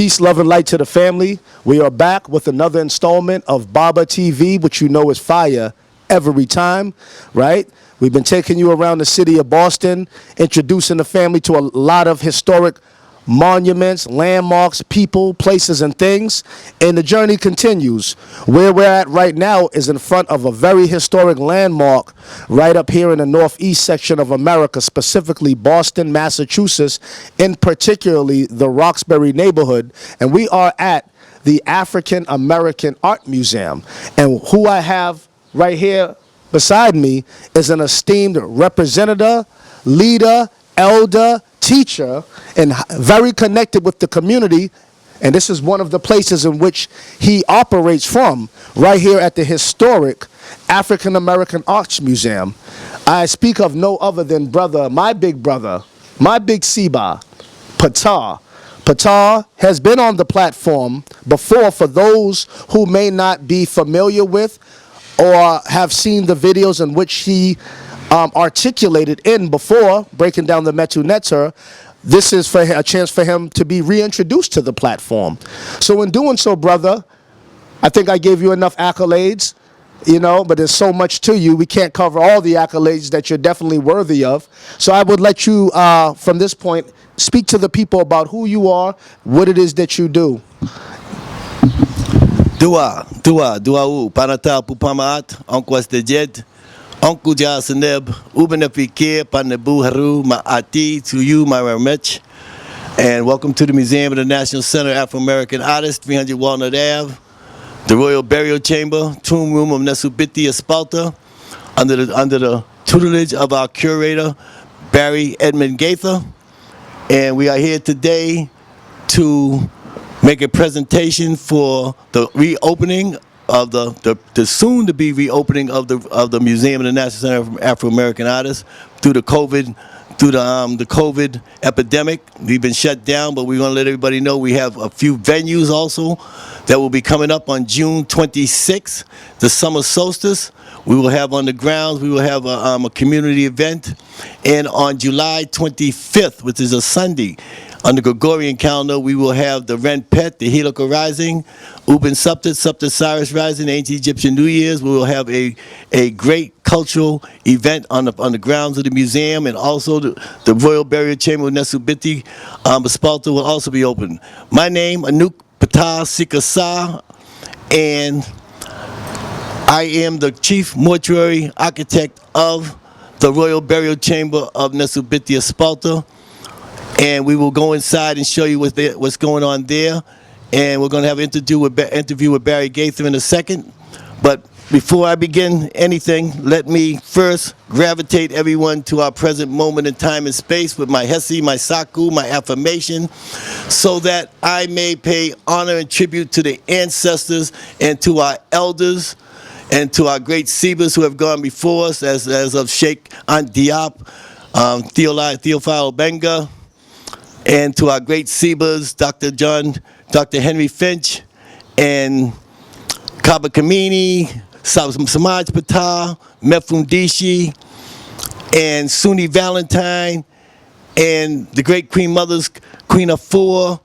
Peace, love, and light to the family. We are back with another installment of Baba TV, which you know is fire every time, right? We've been taking you around the city of Boston, introducing the family to a lot of historic monuments, landmarks, people, places, and things. And the journey continues. Where we're at right now is in front of a very historic landmark right up here in the northeast section of America, specifically Boston, Massachusetts, in particularly the Roxbury neighborhood. And we are at the African American Art Museum. And who I have right here beside me is an esteemed representative, leader, elder, teacher, and very connected with the community. And this is one of the places in which he operates from, right here at the historic African American Arts Museum. I speak of no other than my big Siba, Ptah. Ptah has been on the platform before for those who may not be familiar with or have seen the videos in which he articulated in before, breaking down the Metu Neter. This is for a chance for him to be reintroduced to the platform. So in doing so, brother, I think I gave you enough accolades, but there's so much to you. We can't cover all the accolades that you're definitely worthy of. So I would let you, from this point, speak to the people about who you are, what it is that you do. Dua, Panata Pupamaat, Onquas de Jed, Onku Ja Seneb, Ubenefike, Panebu Haru, Ma'ati, to you, my Ramech. And welcome to the Museum of the National Center of Afro American Artists, 300 Walnut Ave, the Royal Burial Chamber, Tomb Room of Nesubiti Espalta, under the tutelage of our curator, Barry Edmund Gaither. And we are here today to make a presentation for the reopening of the soon to be reopening of the Museum of the National Center of Afro American Artists through the COVID epidemic. We've been shut down, but we're going to let everybody know we have a few venues also that will be coming up on June 26th, the summer solstice. We will have on the grounds, we will have a community event, and on July 25th, which is a Sunday, on the Gregorian calendar, we will have the Ren Pet, the Helika Rising, Ubin Suptit Cyrus Rising, Ancient Egyptian New Year's. We will have a great cultural event on the grounds of the museum, and also the Royal Burial Chamber of Nesubiti Espalta will also be open. My name, Anouk Ptah Sikasa, and I am the Chief Mortuary Architect of the Royal Burial Chamber of Nesubiti Espalta. And we will go inside and show you what's going on there. And we're going to have an interview with Barry Gaither in a second. But before I begin anything, let me first gravitate everyone to our present moment in time and space with my Hesi, my Saku, my affirmation, so that I may pay honor and tribute to the ancestors and to our elders and to our great Sebas who have gone before us, as of Sheikh Ant Diop, Theophile Benga, and to our great Sebas, Dr. Henry Finch, and Kaba Kamini, Samaj Ptah, Mefundishi, and Suni Valentine, and the great Queen Mothers, Queen Afua,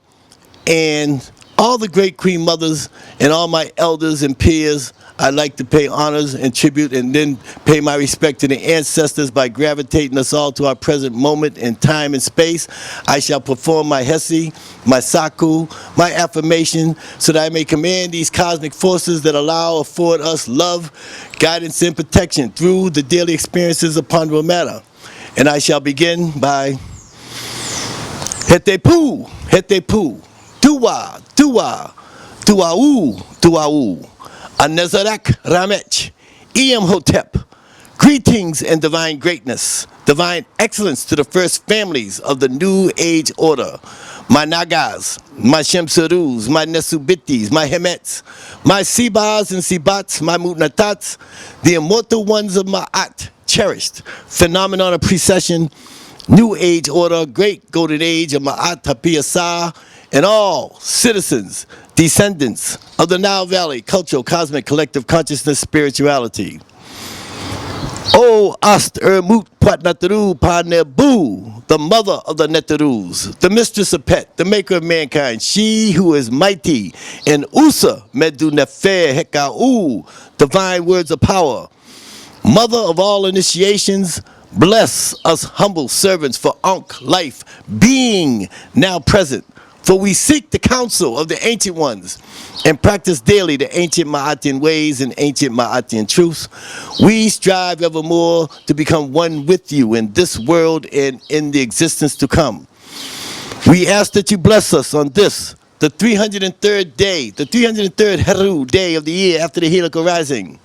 and all the great Queen Mothers, and all my elders and peers. I'd like to pay honors and tribute and then pay my respect to the ancestors by gravitating us all to our present moment in time and space. I shall perform my Hesi, my Saku, my affirmation, so that I may command these cosmic forces that afford us love, guidance, and protection through the daily experiences of ponderable matter. And I shall begin by Hete Pu, Dua, Duau. Anezarak Ramech, Hotep. Greetings and divine greatness, divine excellence to the first families of the New Age Order. My Nagas, my Shemsurus, my Nesubitis, my Hemets, my Sibas and Sibats, my Mutnatats, the immortal ones of Ma'at, cherished, phenomenon of precession, New Age Order, great golden age of Ma'at Tapiyasa, and all citizens, descendants of the Nile Valley, cultural, cosmic, collective consciousness, spirituality. O Ast Ermut Patnataru Panebu, the mother of the Netarus, the mistress of Pet, the maker of mankind, she who is mighty, and Usa Medu Nefer Hekau, divine words of power, mother of all initiations, bless us humble servants for Ankh life, being now present. For we seek the counsel of the ancient ones and practice daily the ancient Ma'atian ways and ancient Ma'atian truths. We strive evermore to become one with you in this world and in the existence to come. We ask that you bless us on this, the 303rd day, the 303rd Heru day of the year after the Helical Rising.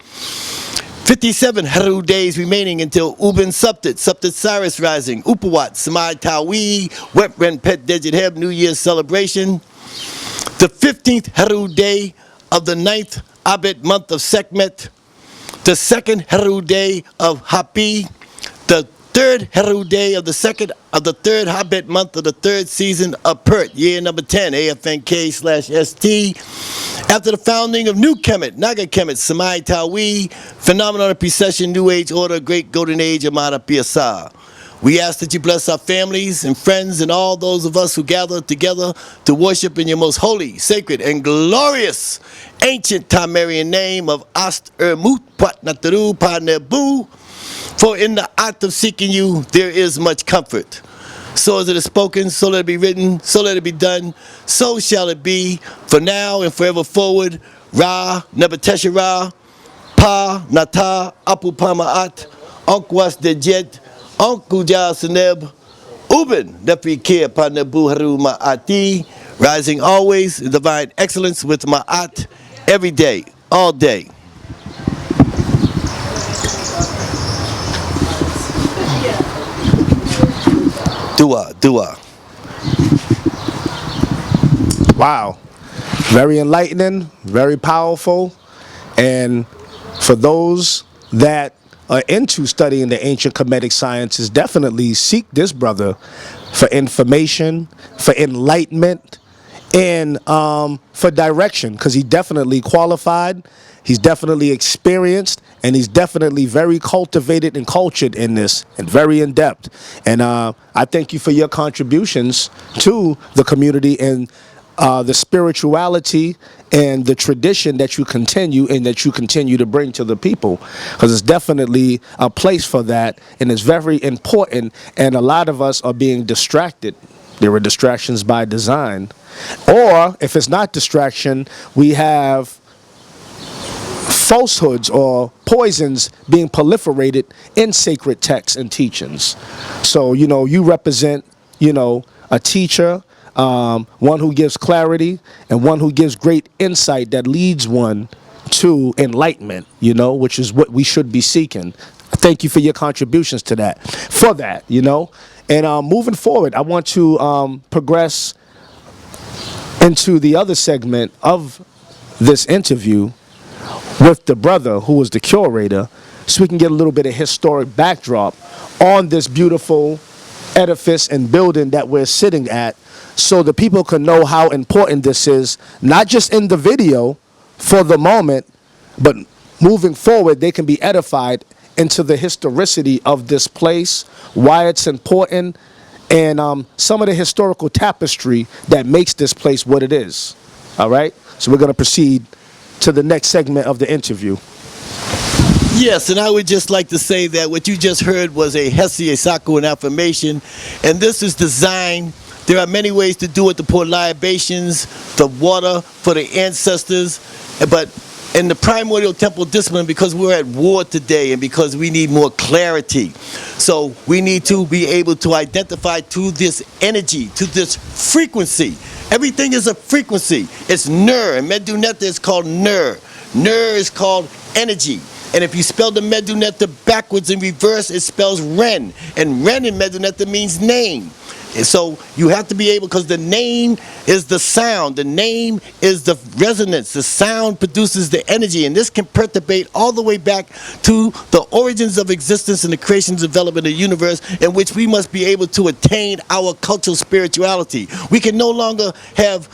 57 Heru days remaining until Ubin Suptit, Suptit Cyrus Rising, Upawat, Samai Tawi, Wetren Pet Dejet New Year's celebration. The 15th Heru day of the 9th Abed month of Sekhmet. The second Heru day of Hapi. The third Heru day of the third Habet month of the third season of Pert, year number 10, AFNK/ST. After the founding of New Kemet, Naga Kemet, Samai Tawi, Phenomenon of Precession, New Age Order, Great Golden Age, Amada Piasa. We ask that you bless our families and friends and all those of us who gather together to worship in your most holy, sacred, and glorious ancient Tamarian name of Ast Ermut Patnataru Panebu. For in the act of seeking you, there is much comfort. So as it is spoken, so let it be written, so let it be done, so shall it be, for now and forever forward. Ra, Nebatesha Ra, Pa, Nata, Apu Pamaat, Onkwas Dejet, Onkuja Seneb, Ubin, Nefi Kia Panebu Haru Ma'ati, rising always in divine excellence with Ma'at, every day, all day. Dua. Wow. Very enlightening, very powerful. And for those that are into studying the ancient Kemetic sciences, definitely seek this brother for information, for enlightenment, and for direction, because he's definitely qualified, he's definitely experienced, and he's definitely very cultivated and cultured in this, and very in-depth. And I thank you for your contributions to the community and the spirituality and the tradition that you continue to bring to the people, because it's definitely a place for that, and it's very important. And a lot of us are being distracted. There are distractions by design, or if it's not distraction, we have falsehoods or poisons being proliferated in sacred texts and teachings. So, you represent, a teacher, one who gives clarity and one who gives great insight that leads one to enlightenment, which is what we should be seeking. Thank you for your contributions to that, And moving forward, I want to progress into the other segment of this interview with the brother who was the curator, so we can get a little bit of historic backdrop on this beautiful edifice and building that we're sitting at, so the people can know how important this is, not just in the video for the moment, but moving forward, they can be edified into the historicity of this place, why it's important, and some of the historical tapestry that makes this place what it is. All right? So we're going to proceed to the next segment of the interview. Yes, and I would just like to say that what you just heard was a Hesi Saku and affirmation, and this is designed. There are many ways to do it, to pour libations, the water for the ancestors, but in the primordial temple discipline, because we're at war today and because we need more clarity. So we need to be able to identify to this energy, to this frequency. Everything is a frequency. It's Nur, and Medunetta is called Nur. Nur is called energy. And if you spell the Medunetta backwards in reverse, it spells Ren. And Ren in Medunetta means name. So you have to be able, because the name is the sound, the name is the resonance, the sound produces the energy, and this can perturbate all the way back to the origins of existence and the creation and development of the universe, in which we must be able to attain our cultural spirituality. We can no longer have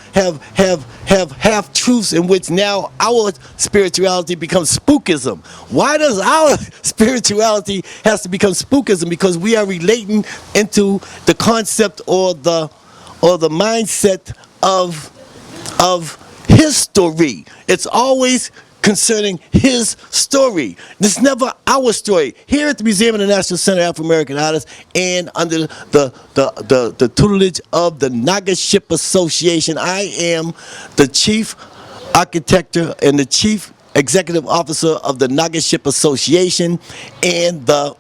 half truths in which now our spirituality becomes spookism. Why does our spirituality has to become spookism? Because we are relating into the concept or the mindset of history. It's always concerning his story. This is never our story. Here at the Museum of the National Center of African American Artists, and under the tutelage of the Naga Ship Association, I am the chief architect and the chief executive officer of the Naga Ship Association and the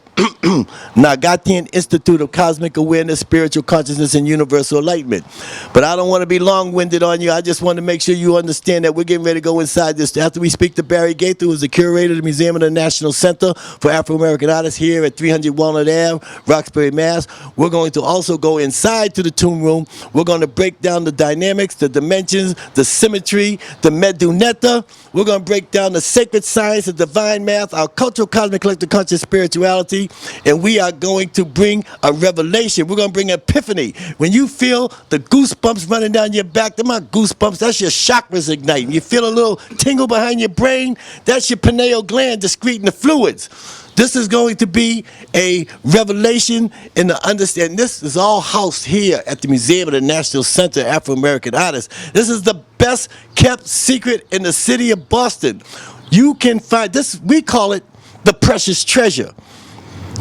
Nagatian Institute of Cosmic Awareness, Spiritual Consciousness, and Universal Enlightenment. But I don't want to be long-winded on you. I just want to make sure you understand that we're getting ready to go inside this. After we speak to Barry Gaither, who is the curator of the Museum of the National Center for Afro-American Artists here at 300 Walnut Ave, Roxbury, Mass., we're going to also go inside to the tomb room. We're going to break down the dynamics, the dimensions, the symmetry, the medunetta. We're going to break down the sacred science, the divine math, our cultural, cosmic, collective conscious spirituality, and we are going to bring a revelation. We're going to bring epiphany. When you feel the goosebumps running down your back, they're not goosebumps, that's your chakras igniting. You feel a little tingle behind your brain, that's your pineal gland excreting the fluids. This is going to be a revelation in the understanding. This is all housed here at the Museum of the National Center of Afro-American Artists. This is the best kept secret in the city of Boston. You can find this, we call it the precious treasure.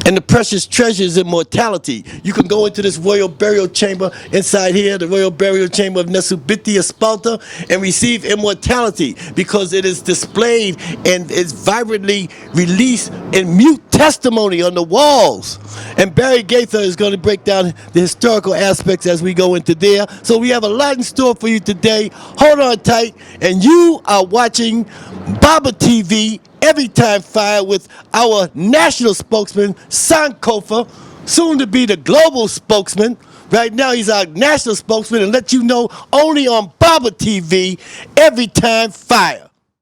And the precious treasure is immortality. You can go into this royal burial chamber inside here, the royal burial chamber of Nesubiti Espalta, and receive immortality, because it is displayed and is vibrantly released in mute testimony on the walls. And Barry Gaither is going to break down the historical aspects as we go into there. So we have a lot in store for you today. Hold on tight, and you are watching Baba TV Every Time Fire with our national spokesman, Sankofa, soon to be the global spokesman. Right now he's our national spokesman, and let you know only on Baba TV Every Time Fire.